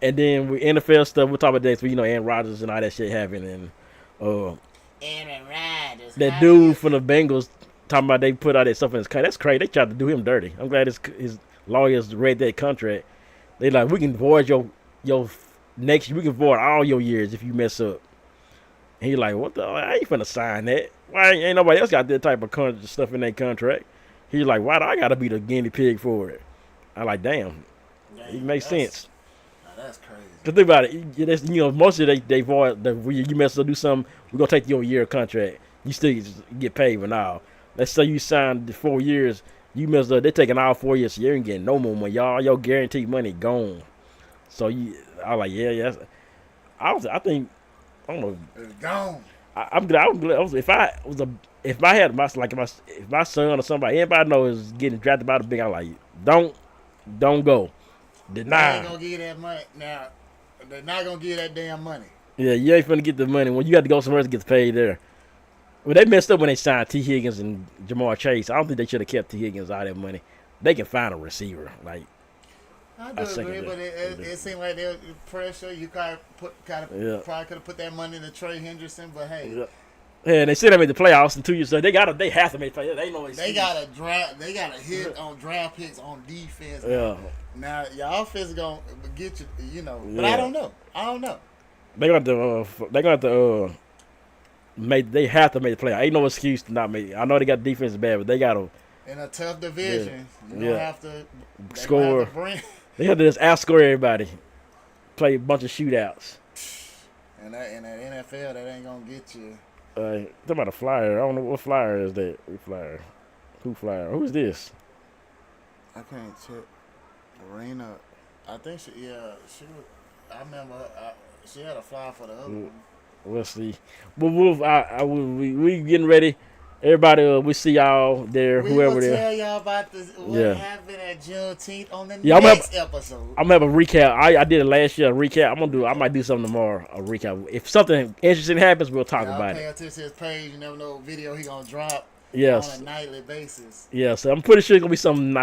And then we NFL stuff. We'll talk about that. So, Aaron Rodgers and all that shit happening. And Aaron Rodgers. that dude from the Bengals talking about they put out that stuff in his contract. That's crazy. They tried to do him dirty. I'm glad his lawyers read that contract. They like, we can void your next. We can void all your years if you mess up. And he like, what the? I ain't finna sign that. Why ain't nobody else got that type of stuff in their contract? He's like, why do I gotta be the guinea pig for it? I like, damn. It makes sense. That's crazy. Cause think about it. Most of they void. You mess up, do something. We're gonna take your year contract. You still get paid for now. Let's say you signed the 4 years. You messed up. They're taking all 4 years. So you ain't getting no more money. Y'all, your guaranteed money gone. So I was like, yeah. I think, I don't know. It's gone. I'm glad. If my son or somebody, anybody know is getting drafted by the big, I'm like, don't go. Deny. They ain't gonna give you that money. Now, they're not gonna give you that damn money. Yeah, you ain't finna get the money when you got to go somewhere else to get paid there. Well, they messed up when they signed T. Higgins and Jamar Chase. I don't think they should have kept T. Higgins out of that money. They can find a receiver. Like, I do agree, but it seemed like there was pressure. You probably could have put that money into Trey Henderson, but hey. Yeah, they said they made the playoffs in 2 years, so they have to make the playoffs. They know they got to hit on draft picks on defense. Yeah. Now your offense is gonna get you, but I don't know. They're gonna have to they have to make the playoffs. Ain't no excuse to not make it. I know they got defense bad, but they gotta in a tough division. You don't have to score. They have to just outscore everybody. Play a bunch of shootouts. And that NFL, that ain't gonna get you. Talking about a flyer. I don't know what flyer is that. Who flyer? Who is this? I can't check. Arena. I think she was. I remember she had a flyer for the other one. We'll see. But we getting ready. Everybody, we see y'all there. Whoever there. We'll tell y'all about what happened at Juneteenth on the next episode. I'm gonna have a recap. I did it last year. A recap. I might do something tomorrow. A recap. If something interesting happens, we'll talk about pay it. attention to his page. You never know what video he gonna drop. Yes. On a nightly basis. Yeah. So I'm pretty sure it's gonna be something nice.